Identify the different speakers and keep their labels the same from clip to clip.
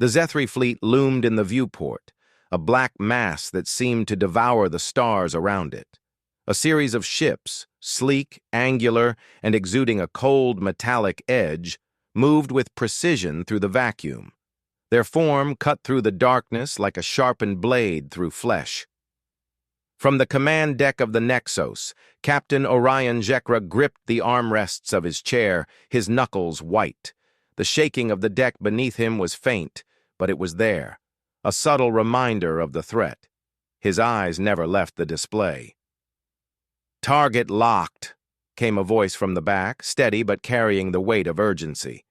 Speaker 1: The Xethri fleet loomed in the viewport, a black mass that seemed to devour the stars around it. A series of ships, sleek, angular, and exuding a cold, metallic edge, moved with precision through the vacuum. Their form cut through the darkness like a sharpened blade through flesh. From the command deck of the Nexos, Captain Orion Zhekra gripped the armrests of his chair, his knuckles white. The shaking of the deck beneath him was faint, but it was there, a subtle reminder of the threat. His eyes never left the display. "Target locked," came a voice from the back, steady but carrying the weight of urgency.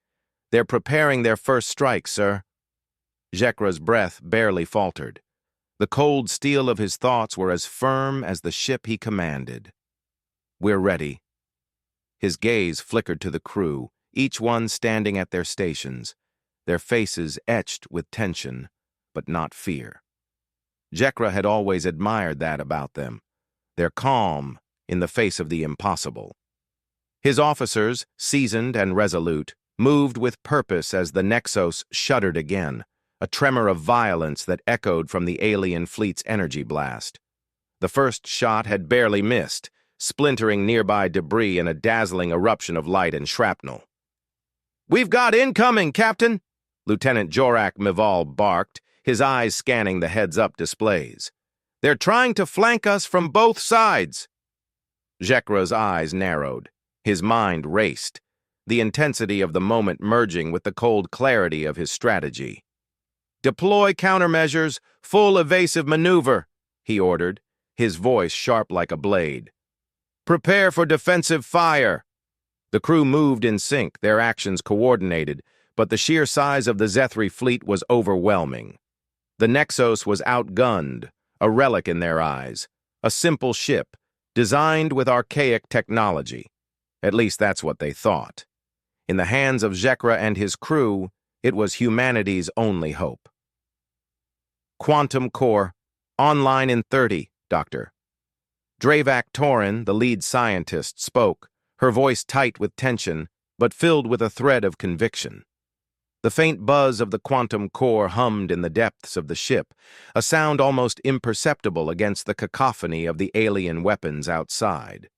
Speaker 1: "They're preparing their first strike, sir." Zhekra's breath barely faltered. The cold steel of his thoughts were as firm as the ship he commanded. "We're ready." His gaze flickered to the crew, each one standing at their stations, their faces etched with tension, but not fear. Zhekra had always admired that about them, their calm in the face of the impossible. His officers, seasoned and resolute, moved with purpose as the Nexos shuddered again, a tremor of violence that echoed from the alien fleet's energy blast. The first shot had barely missed, splintering nearby debris in a dazzling eruption of light and shrapnel. "We've got incoming, Captain!" Lieutenant Jorak Mival barked, his eyes scanning the heads-up displays. "They're trying to flank us from both sides." Zhekra's eyes narrowed. His mind raced, the intensity of the moment merging with the cold clarity of his strategy. "Deploy countermeasures, full evasive maneuver," he ordered, his voice sharp like a blade. "Prepare for defensive fire." The crew moved in sync, their actions coordinated, but the sheer size of the Xethri fleet was overwhelming. The Nexos was outgunned, a relic in their eyes, a simple ship, designed with archaic technology. At least that's what they thought. In the hands of Zhekra and his crew, it was humanity's only hope. "Quantum core, online in 30, Doctor." Dravak Torin, the lead scientist, spoke, her voice tight with tension, but filled with a thread of conviction. The faint buzz of the quantum core hummed in the depths of the ship, a sound almost imperceptible against the cacophony of the alien weapons outside.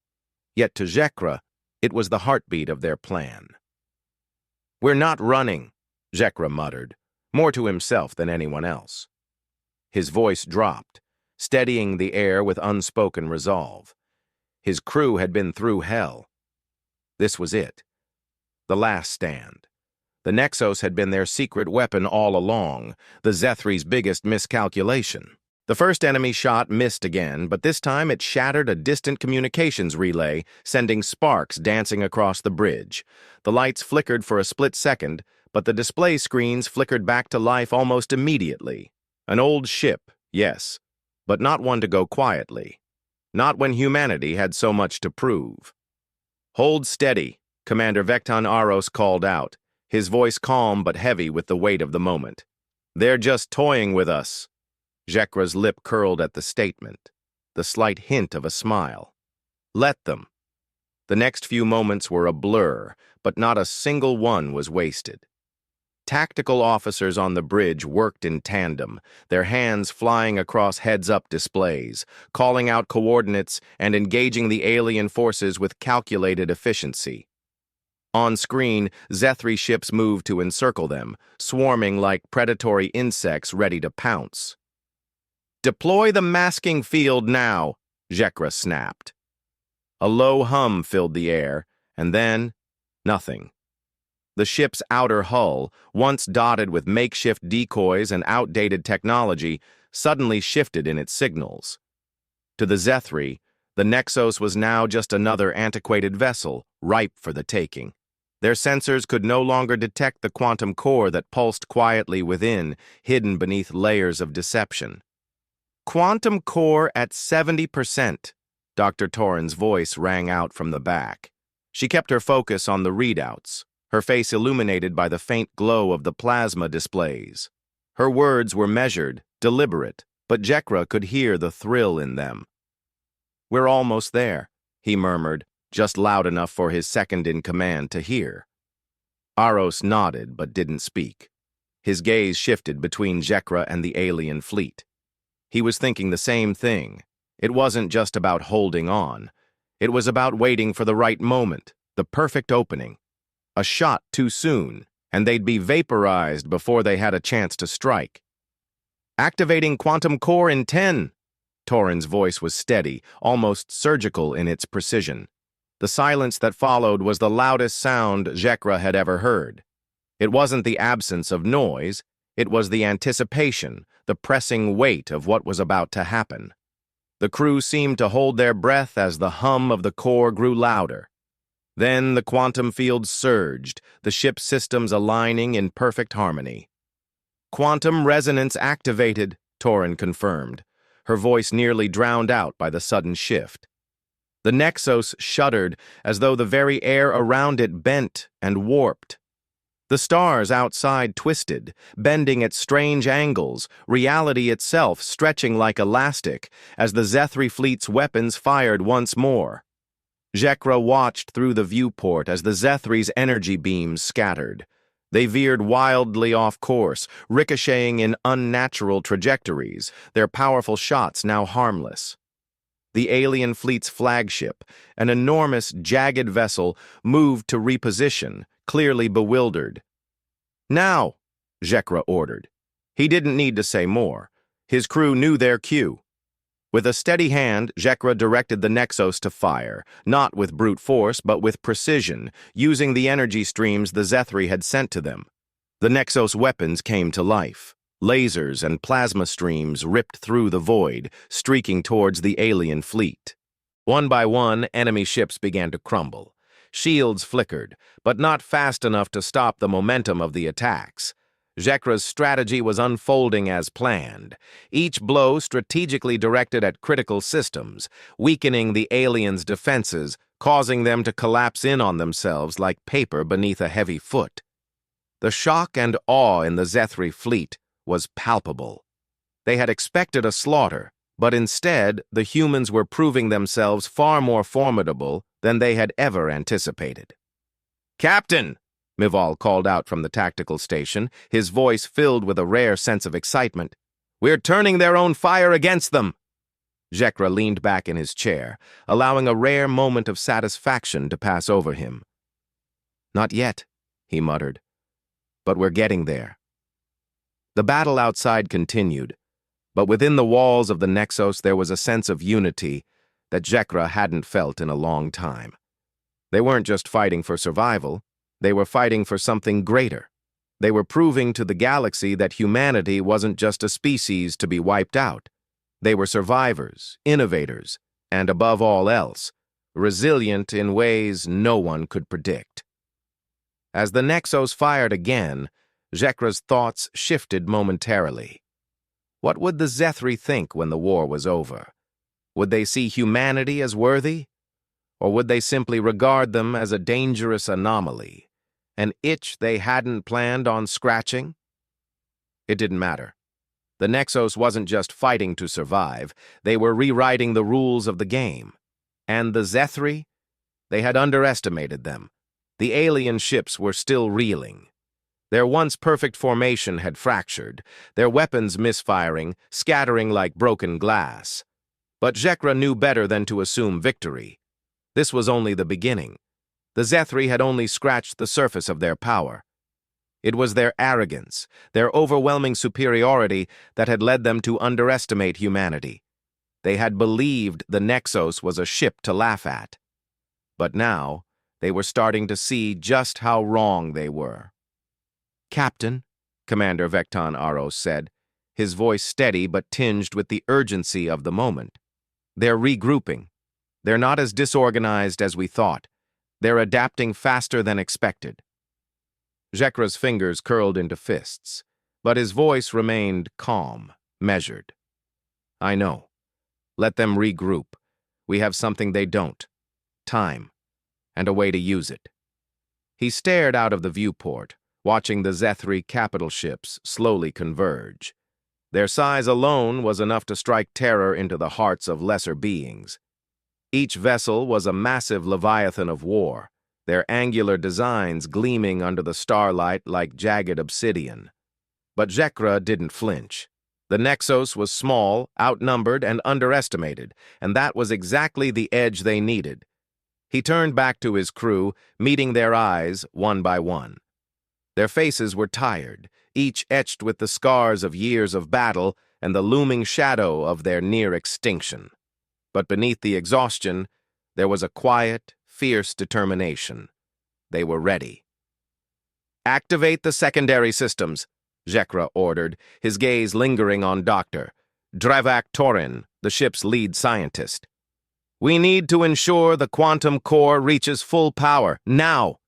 Speaker 1: Yet to Zhekra, it was the heartbeat of their plan. "We're not running," Zhekra muttered, more to himself than anyone else. His voice dropped, steadying the air with unspoken resolve. His crew had been through hell. This was it. The last stand. The Nexos had been their secret weapon all along, the Xethri's biggest miscalculation. The first enemy shot missed again, but this time it shattered a distant communications relay, sending sparks dancing across the bridge. The lights flickered for a split second, but the display screens flickered back to life almost immediately. An old ship, yes, but not one to go quietly. Not when humanity had so much to prove. "Hold steady," Commander Vecton Aros called out, his voice calm but heavy with the weight of the moment. "They're just toying with us." Zhekra's lip curled at the statement, the slight hint of a smile. Let them. The next few moments were a blur, but not a single one was wasted. Tactical officers on the bridge worked in tandem, their hands flying across heads-up displays, calling out coordinates and engaging the alien forces with calculated efficiency. On screen, Xethri ships moved to encircle them, swarming like predatory insects ready to pounce. "Deploy the masking field now," Zhekra snapped. A low hum filled the air, and then, nothing. The ship's outer hull, once dotted with makeshift decoys and outdated technology, suddenly shifted in its signals. To the Xethri, the Nexos was now just another antiquated vessel, ripe for the taking. Their sensors could no longer detect the quantum core that pulsed quietly within, hidden beneath layers of deception. "Quantum core at 70%, Dr. Torin's voice rang out from the back. She kept her focus on the readouts, her face illuminated by the faint glow of the plasma displays. Her words were measured, deliberate, but Zhekra could hear the thrill in them. "We're almost there," he murmured, just loud enough for his second-in-command to hear. Aros nodded but didn't speak. His gaze shifted between Zhekra and the alien fleet. He was thinking the same thing. It wasn't just about holding on. It was about waiting for the right moment, the perfect opening. A shot too soon, and they'd be vaporized before they had a chance to strike. "Activating quantum core in 10." Torin's voice was steady, almost surgical in its precision. The silence that followed was the loudest sound Zhekra had ever heard. It wasn't the absence of noise, it was the anticipation, the pressing weight of what was about to happen. The crew seemed to hold their breath as the hum of the core grew louder. Then the quantum field surged, the ship's systems aligning in perfect harmony. "Quantum resonance activated," Torin confirmed, her voice nearly drowned out by the sudden shift. The Nexos shuddered as though the very air around it bent and warped. The stars outside twisted, bending at strange angles, reality itself stretching like elastic as the Xethri fleet's weapons fired once more. Zhekra watched through the viewport as the Xethri's energy beams scattered. They veered wildly off course, ricocheting in unnatural trajectories, their powerful shots now harmless. The alien fleet's flagship, an enormous, jagged vessel, moved to reposition, clearly bewildered. "Now," Zhekra ordered. He didn't need to say more. His crew knew their cue. With a steady hand, Zhekra directed the Nexos to fire, not with brute force, but with precision, using the energy streams the Xethri had sent to them. The Nexos weapons came to life. Lasers and plasma streams ripped through the void, streaking towards the alien fleet. One by one, enemy ships began to crumble. Shields flickered, but not fast enough to stop the momentum of the attacks. Zhekra's strategy was unfolding as planned, each blow strategically directed at critical systems, weakening the aliens' defenses, causing them to collapse in on themselves like paper beneath a heavy foot. The shock and awe in the Xethri fleet was palpable. They had expected a slaughter, but instead the humans were proving themselves far more formidable than they had ever anticipated. "Captain!" Mival called out from the tactical station, his voice filled with a rare sense of excitement. "We're turning their own fire against them!" Zhekra leaned back in his chair, allowing a rare moment of satisfaction to pass over him. "Not yet," he muttered, "but we're getting there." The battle outside continued, but within the walls of the Nexos there was a sense of unity that Zhekra hadn't felt in a long time. They weren't just fighting for survival, they were fighting for something greater. They were proving to the galaxy that humanity wasn't just a species to be wiped out. They were survivors, innovators, and above all else, resilient in ways no one could predict. As the Nexos fired again, Zhekra's thoughts shifted momentarily. What would the Xethri think when the war was over? Would they see humanity as worthy? Or would they simply regard them as a dangerous anomaly? An itch they hadn't planned on scratching? It didn't matter. The Nexos wasn't just fighting to survive, they were rewriting the rules of the game. And the Xethri? They had underestimated them. The alien ships were still reeling. Their once perfect formation had fractured, their weapons misfiring, scattering like broken glass. But Zhekra knew better than to assume victory. This was only the beginning. The Xethri had only scratched the surface of their power. It was their arrogance, their overwhelming superiority that had led them to underestimate humanity. They had believed the Nexos was a ship to laugh at. But now, they were starting to see just how wrong they were. "Captain," Commander Vecton Aros said, his voice steady but tinged with the urgency of the moment. "They're regrouping. They're not as disorganized as we thought. They're adapting faster than expected." Zhekra's fingers curled into fists, but his voice remained calm, measured. "I know. Let them regroup. We have something they don't. Time. And a way to use it." He stared out of the viewport, watching the Xethri capital ships slowly converge. Their size alone was enough to strike terror into the hearts of lesser beings. Each vessel was a massive leviathan of war, their angular designs gleaming under the starlight like jagged obsidian. But Zhekra didn't flinch. The Nexos was small, outnumbered, and underestimated, and that was exactly the edge they needed. He turned back to his crew, meeting their eyes one by one. Their faces were tired, each etched with the scars of years of battle and the looming shadow of their near extinction. But beneath the exhaustion, there was a quiet, fierce determination. They were ready. "Activate the secondary systems," Zhekra ordered, his gaze lingering on Dr. Drevak Torin, the ship's lead scientist. "We need to ensure the quantum core reaches full power, now."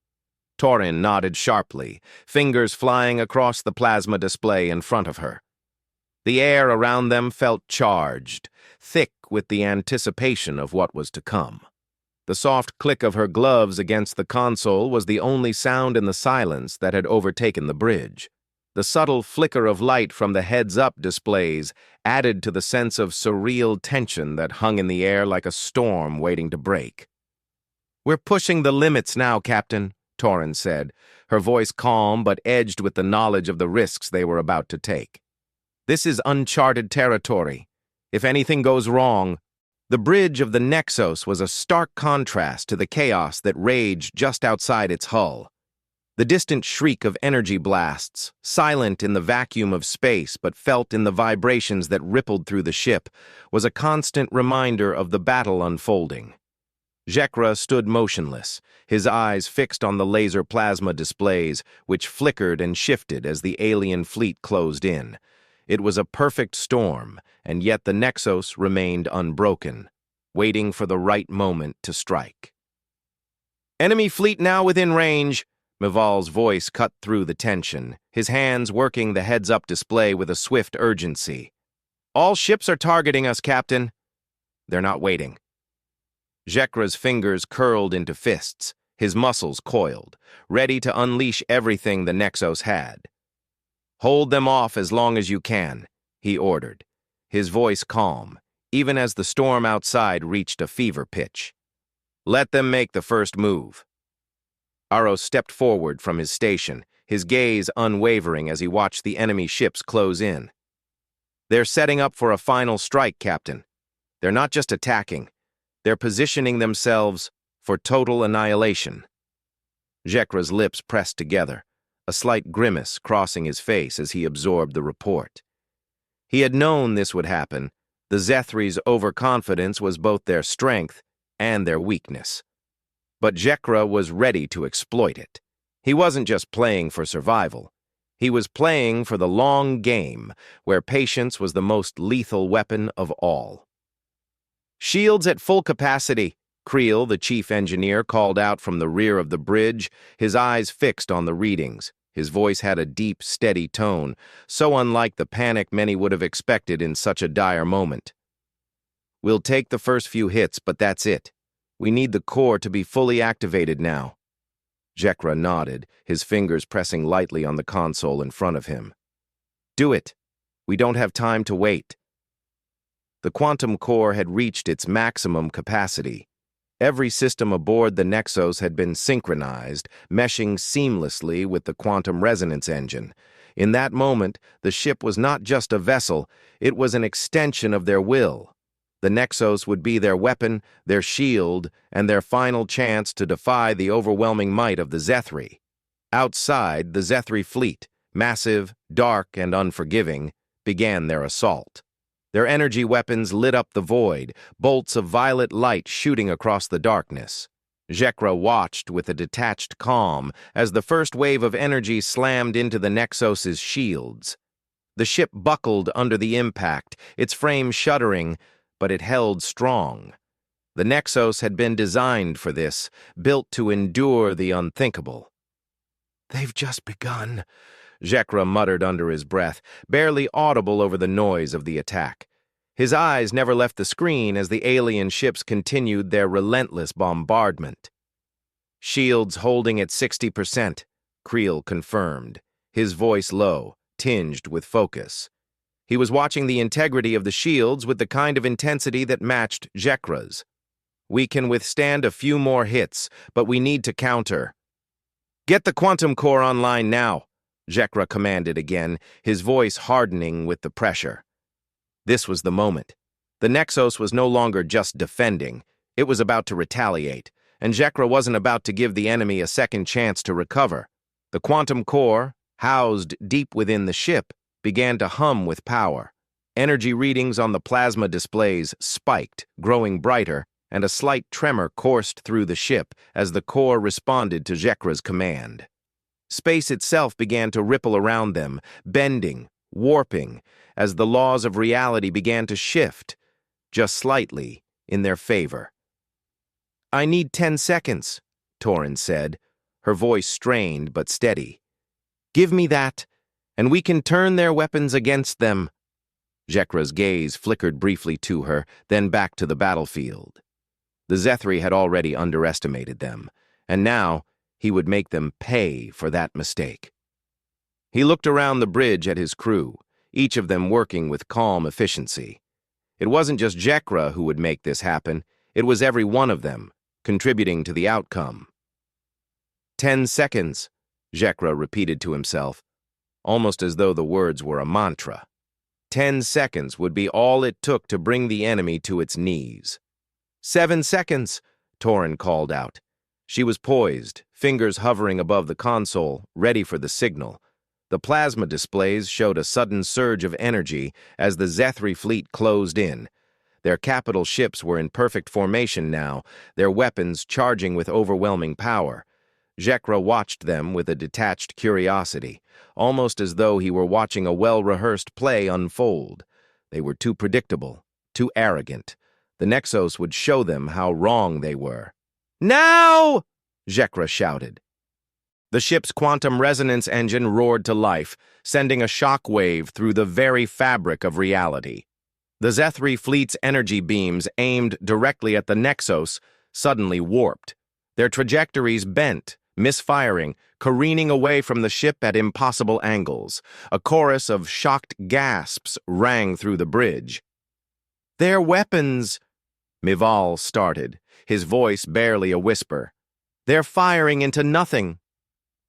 Speaker 1: Torin nodded sharply, fingers flying across the plasma display in front of her. The air around them felt charged, thick with the anticipation of what was to come. The soft click of her gloves against the console was the only sound in the silence that had overtaken the bridge. The subtle flicker of light from the heads-up displays added to the sense of surreal tension that hung in the air like a storm waiting to break. "We're pushing the limits now, Captain," Torin said, her voice calm but edged with the knowledge of the risks they were about to take. "This is uncharted territory. If anything goes wrong..." The bridge of the Nexos was a stark contrast to the chaos that raged just outside its hull. The distant shriek of energy blasts, silent in the vacuum of space but felt in the vibrations that rippled through the ship, was a constant reminder of the battle unfolding. Zhekra stood motionless, his eyes fixed on the laser plasma displays, which flickered and shifted as the alien fleet closed in. It was a perfect storm, and yet the Nexos remained unbroken, waiting for the right moment to strike. "Enemy fleet now within range," Mival's voice cut through the tension, his hands working the heads-up display with a swift urgency. "All ships are targeting us, Captain." "They're not waiting." Zhekra's fingers curled into fists, his muscles coiled, ready to unleash everything the Nexos had. "Hold them off as long as you can," he ordered, his voice calm, even as the storm outside reached a fever pitch. "Let them make the first move." Aro stepped forward from his station, his gaze unwavering as he watched the enemy ships close in. "They're setting up for a final strike, Captain. They're not just attacking. They're positioning themselves for total annihilation." Zhekra's lips pressed together, a slight grimace crossing his face as he absorbed the report. He had known this would happen. The Xethri's overconfidence was both their strength and their weakness. But Zhekra was ready to exploit it. He wasn't just playing for survival. He was playing for the long game, where patience was the most lethal weapon of all. "Shields at full capacity," Creel, the chief engineer, called out from the rear of the bridge, his eyes fixed on the readings. His voice had a deep, steady tone, so unlike the panic many would have expected in such a dire moment. "We'll take the first few hits, but that's it. We need the core to be fully activated now." Zhekra nodded, his fingers pressing lightly on the console in front of him. "Do it. We don't have time to wait." The quantum core had reached its maximum capacity. Every system aboard the Nexos had been synchronized, meshing seamlessly with the quantum resonance engine. In that moment, the ship was not just a vessel, it was an extension of their will. The Nexos would be their weapon, their shield, and their final chance to defy the overwhelming might of the Xethri. Outside, the Xethri fleet, massive, dark, and unforgiving, began their assault. Their energy weapons lit up the void, bolts of violet light shooting across the darkness. Zhekra watched with a detached calm as the first wave of energy slammed into the Nexos's shields. The ship buckled under the impact, its frame shuddering, but it held strong. The Nexos had been designed for this, built to endure the unthinkable. "They've just begun," Zhekra muttered under his breath, barely audible over the noise of the attack. His eyes never left the screen as the alien ships continued their relentless bombardment. "Shields holding at 60%, Creel confirmed, his voice low, tinged with focus. He was watching the integrity of the shields with the kind of intensity that matched Zhekra's. "We can withstand a few more hits, but we need to counter." "Get the quantum core online now," Zhekra commanded again, his voice hardening with the pressure. This was the moment. The Nexos was no longer just defending, it was about to retaliate, and Zhekra wasn't about to give the enemy a second chance to recover. The quantum core, housed deep within the ship, began to hum with power. Energy readings on the plasma displays spiked, growing brighter, and a slight tremor coursed through the ship as the core responded to Zhekra's command. Space itself began to ripple around them, bending, warping, as the laws of reality began to shift, just slightly, in their favor. "I need 10 seconds, Torin said, her voice strained but steady. "Give me that, and we can turn their weapons against them." Zhekra's gaze flickered briefly to her, then back to the battlefield. The Xethri had already underestimated them, and now he would make them pay for that mistake. He looked around the bridge at his crew, each of them working with calm efficiency. It wasn't just Zhekra who would make this happen, it was every one of them, contributing to the outcome. 10 seconds, Zhekra repeated to himself, almost as though the words were a mantra. 10 seconds would be all it took to bring the enemy to its knees. 7 seconds, Torin called out. She was poised, fingers hovering above the console, ready for the signal. The plasma displays showed a sudden surge of energy as the Xethri fleet closed in. Their capital ships were in perfect formation now, their weapons charging with overwhelming power. Zhekra watched them with a detached curiosity, almost as though he were watching a well-rehearsed play unfold. They were too predictable, too arrogant. The Nexos would show them how wrong they were. "Now!" Zhekra shouted. The ship's quantum resonance engine roared to life, sending a shock wave through the very fabric of reality. The Xethri fleet's energy beams aimed directly at the Nexos suddenly warped. Their trajectories bent, misfiring, careening away from the ship at impossible angles. A chorus of shocked gasps rang through the bridge. "Their weapons," Mival started, his voice barely a whisper. "They're firing into nothing."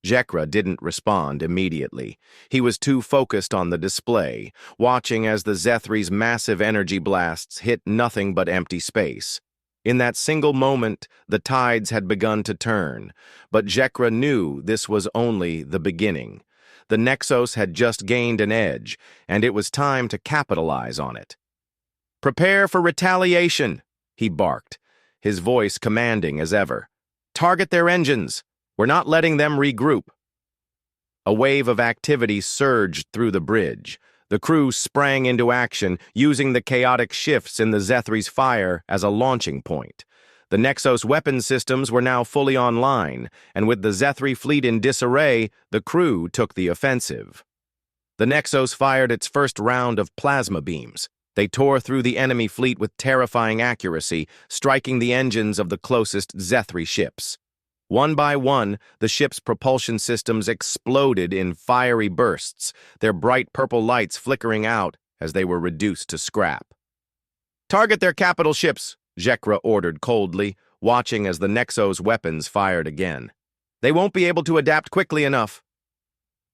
Speaker 1: Zhekra didn't respond immediately. He was too focused on the display, watching as the Xethri's massive energy blasts hit nothing but empty space. In that single moment, the tides had begun to turn, but Zhekra knew this was only the beginning. The Nexos had just gained an edge, and it was time to capitalize on it. "Prepare for retaliation," he barked, his voice commanding as ever. "Target their engines. We're not letting them regroup." A wave of activity surged through the bridge. The crew sprang into action, using the chaotic shifts in the Xethri's fire as a launching point. The Nexos weapon systems were now fully online, and with the Xethri fleet in disarray, the crew took the offensive. The Nexos fired its first round of plasma beams. They tore through the enemy fleet with terrifying accuracy, striking the engines of the closest Xethri ships. One by one, the ship's propulsion systems exploded in fiery bursts, their bright purple lights flickering out as they were reduced to scrap. "Target their capital ships," Zhekra ordered coldly, watching as the Nexos weapons fired again. "They won't be able to adapt quickly enough."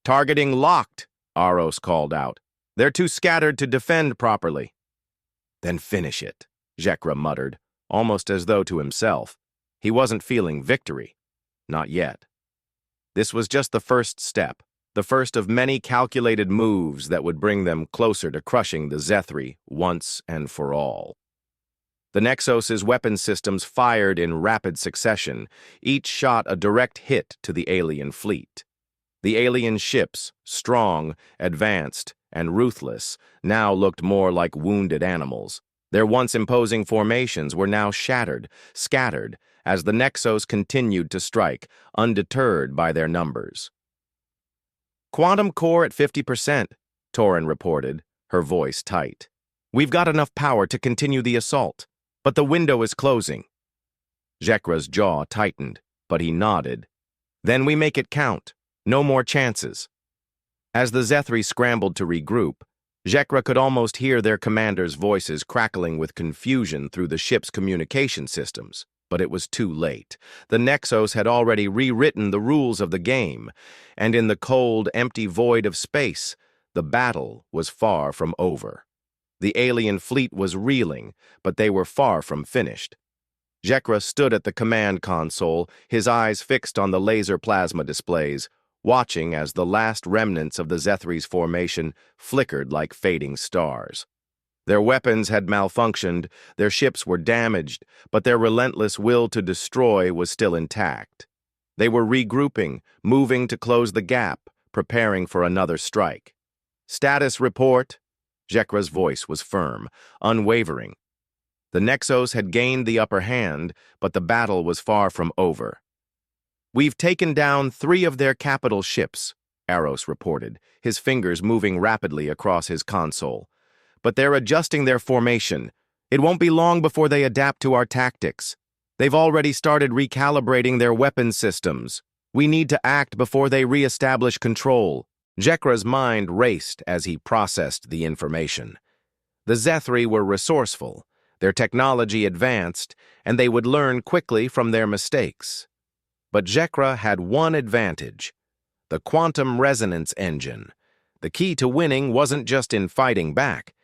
Speaker 1: "Targeting locked," Aros called out. "They're too scattered to defend properly." "Then finish it," Zhekra muttered, almost as though to himself. He wasn't feeling victory. Not yet. This was just the first step, the first of many calculated moves that would bring them closer to crushing the Xethri once and for all. The Nexos' weapon systems fired in rapid succession, each shot a direct hit to the alien fleet. The alien ships, strong, advanced, and ruthless, now looked more like wounded animals. Their once imposing formations were now shattered, scattered, as the Nexos continued to strike, undeterred by their numbers. "Quantum core at 50%, Torin reported, her voice tight. "We've got enough power to continue the assault, but the window is closing." Zhekra's jaw tightened, but he nodded. "Then we make it count. No more chances." As the Xethri scrambled to regroup, Zhekra could almost hear their commanders' voices crackling with confusion through the ship's communication systems. But it was too late. The Nexos had already rewritten the rules of the game, and in the cold, empty void of space, the battle was far from over. The alien fleet was reeling, but they were far from finished. Zhekra stood at the command console, his eyes fixed on the laser plasma displays, watching as the last remnants of the Xethri's formation flickered like fading stars. Their weapons had malfunctioned, their ships were damaged, but their relentless will to destroy was still intact. They were regrouping, moving to close the gap, preparing for another strike. "Status report." Zhekra's voice was firm, unwavering. The Nexos had gained the upper hand, but the battle was far from over. "We've taken down 3 of their capital ships," Aros reported, his fingers moving rapidly across his console. "But they're adjusting their formation. It won't be long before they adapt to our tactics. They've already started recalibrating their weapon systems. We need to act before they re-establish control." Zhekra's mind raced as he processed the information. The Xethri were resourceful, their technology advanced, and they would learn quickly from their mistakes. But Zhekra had one advantage: the quantum resonance engine. The key to winning wasn't just in fighting back.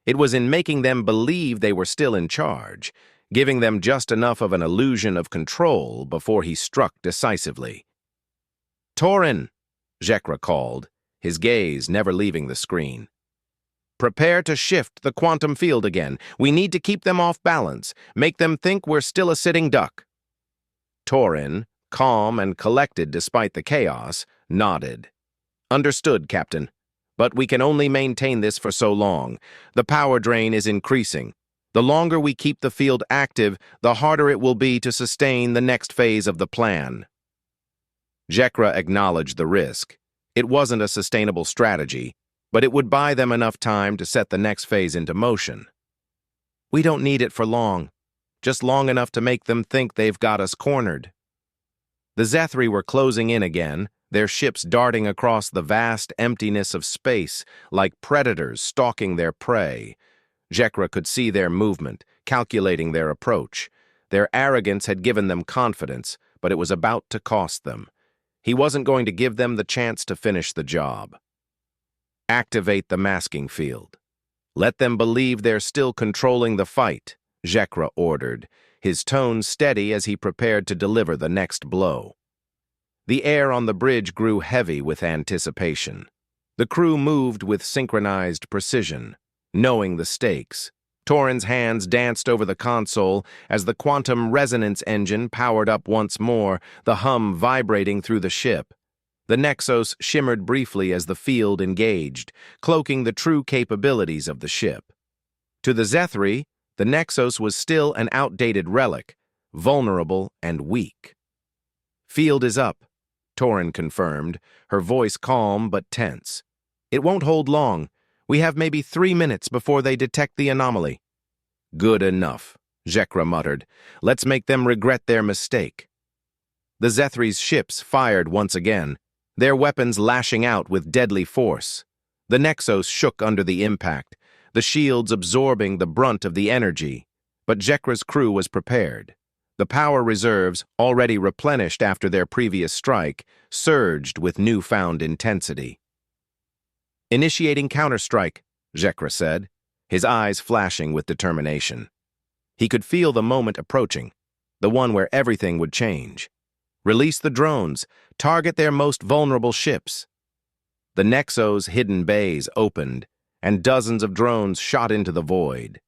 Speaker 1: It was in making them believe they were still in charge, giving them just enough of an illusion of control before he struck decisively. "Torin," Zhekra called, his gaze never leaving the screen. "Prepare to shift the quantum field again. We need to keep them off balance, make them think we're still a sitting duck." Torin, calm and collected despite the chaos, nodded. "Understood, Captain. But we can only maintain this for so long. The power drain is increasing. The longer we keep the field active, the harder it will be to sustain the next phase of the plan." Zhekra acknowledged the risk. It wasn't a sustainable strategy, but it would buy them enough time to set the next phase into motion. "We don't need it for long, just long enough to make them think they've got us cornered." The Xethri were closing in again, their ships darting across the vast emptiness of space like predators stalking their prey. Zhekra could see their movement, calculating their approach. Their arrogance had given them confidence, but it was about to cost them. He wasn't going to give them the chance to finish the job. "Activate the masking field. Let them believe they're still controlling the fight," Zhekra ordered, his tone steady as he prepared to deliver the next blow. The air on the bridge grew heavy with anticipation. The crew moved with synchronized precision, knowing the stakes. Torin's hands danced over the console as the quantum resonance engine powered up once more, the hum vibrating through the ship. The Nexos shimmered briefly as the field engaged, cloaking the true capabilities of the ship. To the Xethri, the Nexos was still an outdated relic, vulnerable and weak. "Field is up," Torin confirmed, her voice calm but tense. "It won't hold long. We have maybe 3 minutes before they detect the anomaly." "Good enough," Zhekra muttered. "Let's make them regret their mistake." The Xethri's ships fired once again, their weapons lashing out with deadly force. The Nexos shook under the impact, the shields absorbing the brunt of the energy. But Zhekra's crew was prepared. The power reserves, already replenished after their previous strike, surged with newfound intensity. "Initiating counterstrike," Zhekra said, his eyes flashing with determination. He could feel the moment approaching, the one where everything would change. "Release the drones, target their most vulnerable ships." The Nexos' hidden bays opened, and dozens of drones shot into the void.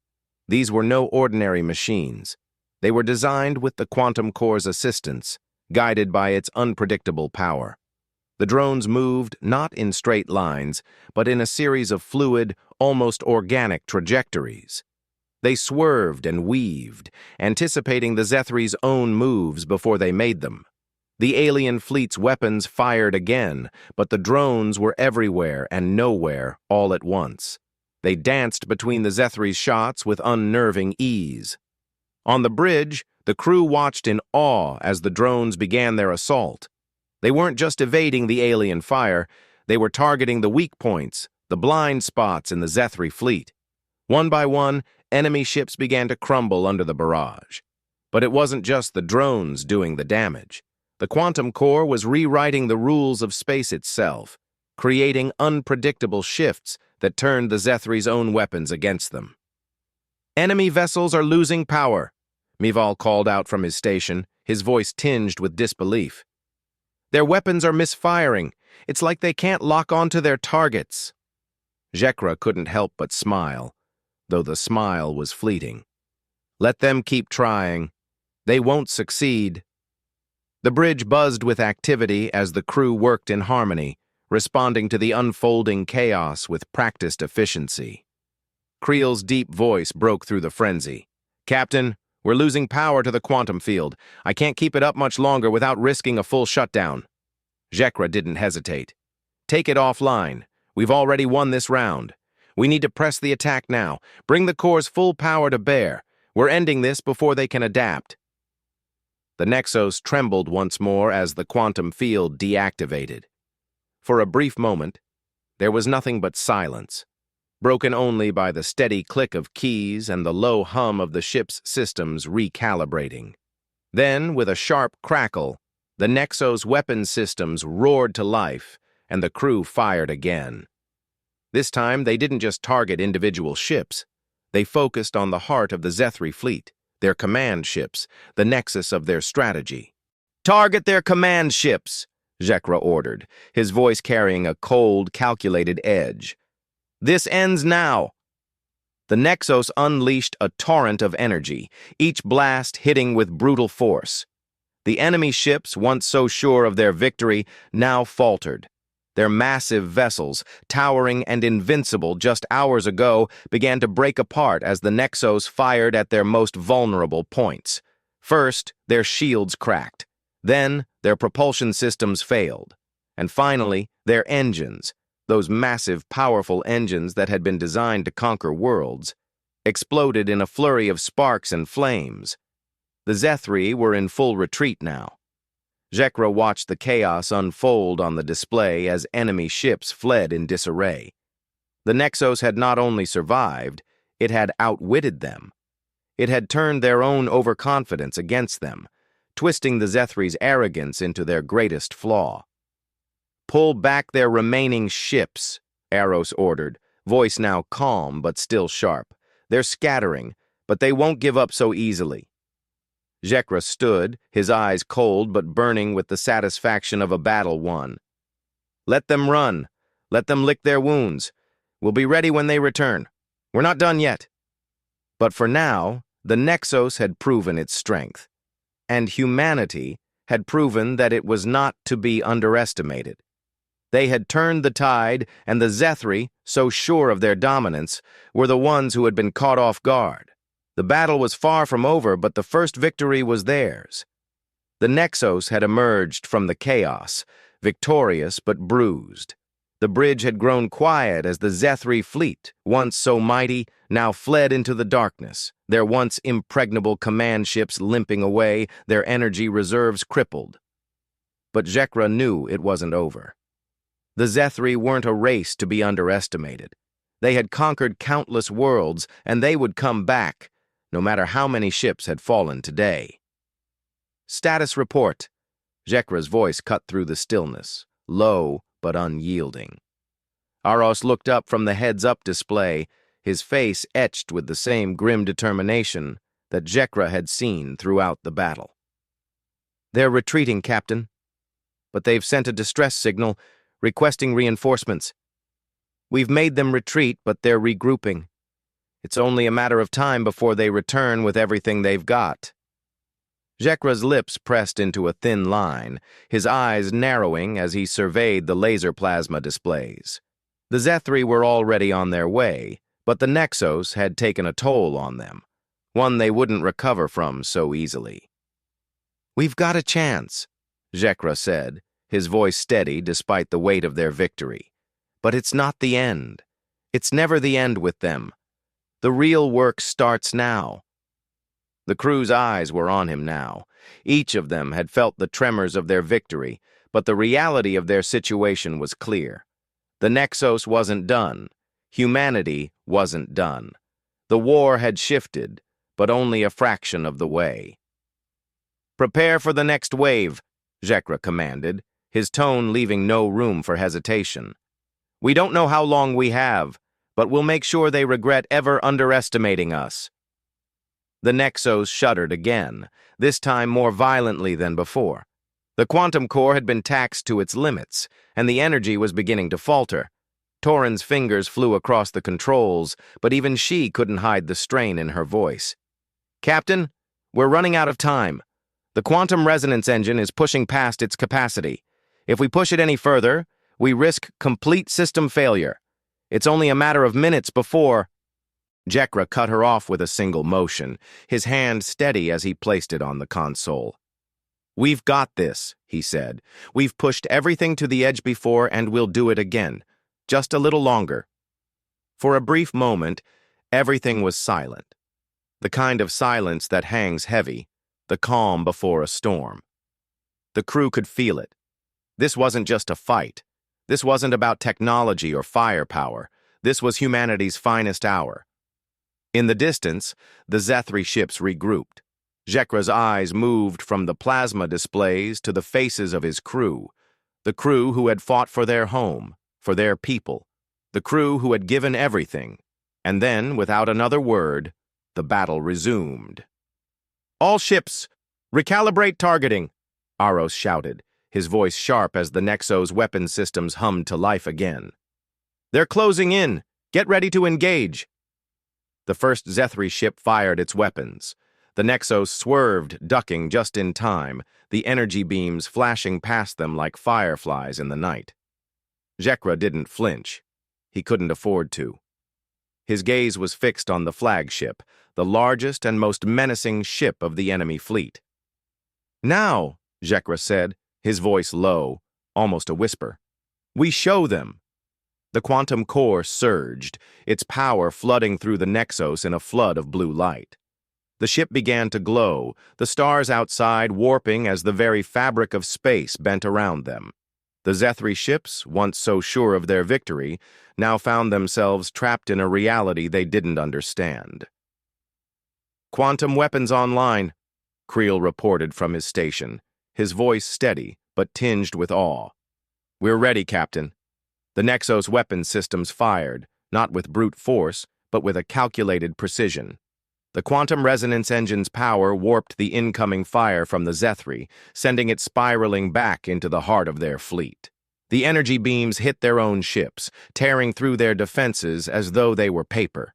Speaker 1: These were no ordinary machines. They were designed with the quantum core's assistance, guided by its unpredictable power. The drones moved not in straight lines, but in a series of fluid, almost organic trajectories. They swerved and weaved, anticipating the Xethri's own moves before they made them. The alien fleet's weapons fired again, but the drones were everywhere and nowhere all at once. They danced between the Xethri's shots with unnerving ease. On the bridge, the crew watched in awe as the drones began their assault. They weren't just evading the alien fire, they were targeting the weak points, the blind spots in the Xethri fleet. One by one, enemy ships began to crumble under the barrage. But it wasn't just the drones doing the damage. The quantum core was rewriting the rules of space itself, creating unpredictable shifts that turned the Xethri's own weapons against them. "Enemy vessels are losing power," Mival called out from his station, his voice tinged with disbelief. "Their weapons are misfiring. It's like they can't lock onto their targets." Zhekra couldn't help but smile, though the smile was fleeting. Let them keep trying. They won't succeed. The bridge buzzed with activity as the crew worked in harmony, responding to the unfolding chaos with practiced efficiency. Creel's deep voice broke through the frenzy. "Captain, we're losing power to the quantum field. I can't keep it up much longer without risking a full shutdown." Zhekra didn't hesitate. "Take it offline. We've already won this round. We need to press the attack now. Bring the core's full power to bear. We're ending this before they can adapt." The Nexos trembled once more as the quantum field deactivated. For a brief moment, there was nothing but silence, broken only by the steady click of keys and the low hum of the ship's systems recalibrating. Then, with a sharp crackle, the Nexos weapon systems roared to life, and the crew fired again. This time, they didn't just target individual ships. They focused on the heart of the Xethri fleet, their command ships, the nexus of their strategy. "Target their command ships," Zhekra ordered, his voice carrying a cold, calculated edge. "This ends now." The Nexos unleashed a torrent of energy, each blast hitting with brutal force. The enemy ships, once so sure of their victory, now faltered. Their massive vessels, towering and invincible just hours ago, began to break apart as the Nexos fired at their most vulnerable points. First, their shields cracked. Then, their propulsion systems failed. And finally, their engines, those massive, powerful engines that had been designed to conquer worlds, exploded in a flurry of sparks and flames. The Xethri were in full retreat now. Zhekra watched the chaos unfold on the display as enemy ships fled in disarray. The Nexos had not only survived, it had outwitted them. It had turned their own overconfidence against them, twisting the Xethri's arrogance into their greatest flaw. "Pull back their remaining ships," Eros ordered, voice now calm but still sharp. "They're scattering, but they won't give up so easily." Zhekra stood, his eyes cold but burning with the satisfaction of a battle won. "Let them run. Let them lick their wounds. We'll be ready when they return. We're not done yet." But for now, the Nexos had proven its strength, and humanity had proven that it was not to be underestimated. They had turned the tide, and the Xethri, so sure of their dominance, were the ones who had been caught off guard. The battle was far from over, but the first victory was theirs. The Nexos had emerged from the chaos, victorious but bruised. The bridge had grown quiet as the Xethri fleet, once so mighty, now fled into the darkness, their once impregnable command ships limping away, their energy reserves crippled. But Zhekra knew it wasn't over. The Xethri weren't a race to be underestimated. They had conquered countless worlds, and they would come back, no matter how many ships had fallen today. "Status report." Zhekra's voice cut through the stillness, low but unyielding. Aros looked up from the heads-up display, his face etched with the same grim determination that Zhekra had seen throughout the battle. "They're retreating, Captain. But they've sent a distress signal, requesting reinforcements. We've made them retreat, but they're regrouping. It's only a matter of time before they return with everything they've got." Zhekra's lips pressed into a thin line, his eyes narrowing as he surveyed the laser plasma displays. The Xethri were already on their way, but the Nexos had taken a toll on them, one they wouldn't recover from so easily. "We've got a chance," Zhekra said, his voice steady despite the weight of their victory. "But it's not the end. It's never the end with them. The real work starts now." The crew's eyes were on him now. Each of them had felt the tremors of their victory, but the reality of their situation was clear. The Nexos wasn't done. Humanity wasn't done. The war had shifted, but only a fraction of the way. Prepare for the next wave, Zhekra commanded, his tone leaving no room for hesitation. We don't know how long we have, but we'll make sure they regret ever underestimating us. The Nexos shuddered again, this time more violently than before. The quantum core had been taxed to its limits, and the energy was beginning to falter. Torin's fingers flew across the controls, but even she couldn't hide the strain in her voice. Captain, we're running out of time. The quantum resonance engine is pushing past its capacity. If we push it any further, we risk complete system failure. It's only a matter of minutes before... Zhekra cut her off with a single motion, his hand steady as he placed it on the console. We've got this, he said. We've pushed everything to the edge before and we'll do it again. Just a little longer. For a brief moment, everything was silent. The kind of silence that hangs heavy, the calm before a storm. The crew could feel it. This wasn't just a fight. This wasn't about technology or firepower. This was humanity's finest hour. In the distance, the Xethri ships regrouped. Zhekra's eyes moved from the plasma displays to the faces of his crew, the crew who had fought for their home, for their people, the crew who had given everything. And then, without another word, the battle resumed. All ships, recalibrate targeting, Aros shouted, his voice sharp as the Nexos weapon systems hummed to life again. They're closing in. Get ready to engage. The first Xethri ship fired its weapons. The Nexos swerved, ducking just in time, the energy beams flashing past them like fireflies in the night. Zhekra didn't flinch. He couldn't afford to. His gaze was fixed on the flagship, the largest and most menacing ship of the enemy fleet. Now, Zhekra said, his voice low, almost a whisper. We show them. The quantum core surged, its power flooding through the Nexos in a flood of blue light. The ship began to glow, the stars outside warping as the very fabric of space bent around them. The Xethri ships, once so sure of their victory, now found themselves trapped in a reality they didn't understand. Quantum weapons online, Creel reported from his station, his voice steady but tinged with awe. We're ready, Captain. The Nexos weapon systems fired, not with brute force, but with a calculated precision. The quantum resonance engine's power warped the incoming fire from the Xethri, sending it spiraling back into the heart of their fleet. The energy beams hit their own ships, tearing through their defenses as though they were paper.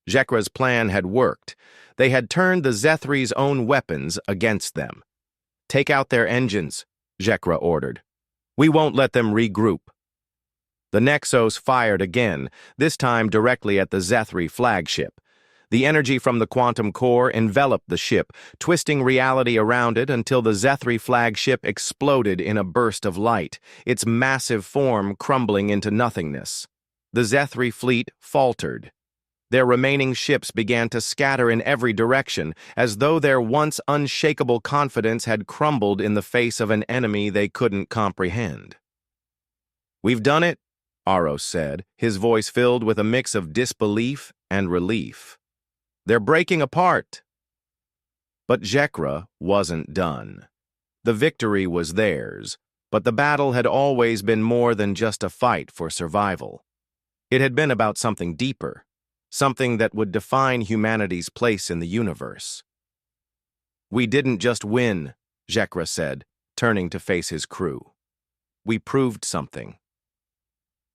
Speaker 1: Zhekra's plan had worked. They had turned the Xethri's own weapons against them. Take out their engines, Zhekra ordered. We won't let them regroup. The Nexos fired again, this time directly at the Xethri flagship. The energy from the quantum core enveloped the ship, twisting reality around it until the Xethri flagship exploded in a burst of light, its massive form crumbling into nothingness. The Xethri fleet faltered. Their remaining ships began to scatter in every direction, as though their once unshakable confidence had crumbled in the face of an enemy they couldn't comprehend. We've done it, Aros said, his voice filled with a mix of disbelief and relief. They're breaking apart. But Zhekra wasn't done. The victory was theirs, but the battle had always been more than just a fight for survival. It had been about something deeper, something that would define humanity's place in the universe. We didn't just win, Zhekra said, turning to face his crew. We proved something.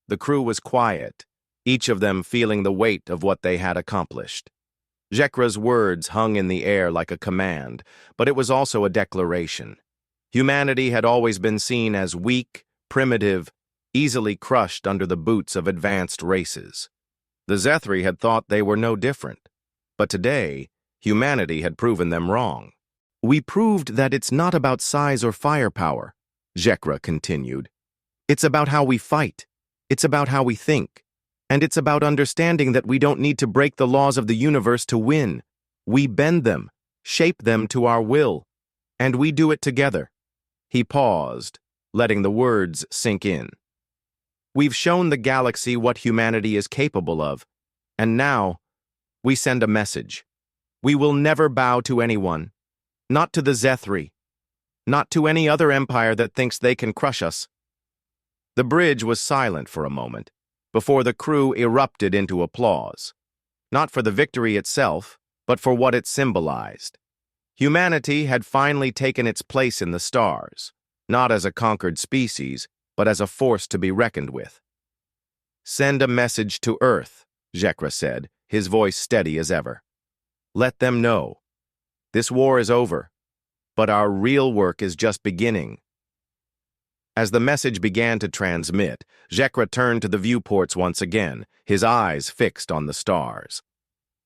Speaker 1: The crew was quiet, each of them feeling the weight of what they had accomplished. Zhekra's words hung in the air like a command, but it was also a declaration. Humanity had always been seen as weak, primitive, easily crushed under the boots of advanced races. The Xethri had thought they were no different, but today, humanity had proven them wrong. We proved that it's not about size or firepower, Zhekra continued. It's about how we fight. It's about how we think. And it's about understanding that we don't need to break the laws of the universe to win. We bend them, shape them to our will, and we do it together. He paused, letting the words sink in. We've shown the galaxy what humanity is capable of, and now we send a message. We will never bow to anyone, not to the Xethri, Not to any other empire that thinks they can crush us. The bridge was silent for a moment, before the crew erupted into applause. Not for the victory itself, but for what it symbolized. Humanity had finally taken its place in the stars, not as a conquered species, but as a force to be reckoned with. "Send a message to Earth," Zhekra said, his voice steady as ever. "Let them know. This war is over, but our real work is just beginning." As the message began to transmit, Zhekra turned to the viewports once again, his eyes fixed on the stars.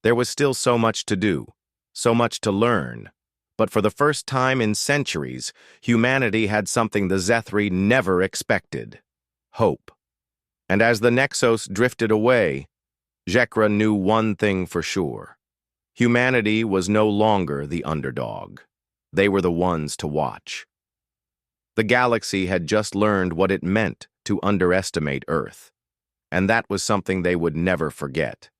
Speaker 1: There was still so much to do, so much to learn, but for the first time in centuries, humanity had something the Xethri never expected: hope. And as the Nexos drifted away, Zhekra knew one thing for sure. Humanity was no longer the underdog. They were the ones to watch. The galaxy had just learned what it meant to underestimate Earth, and that was something they would never forget.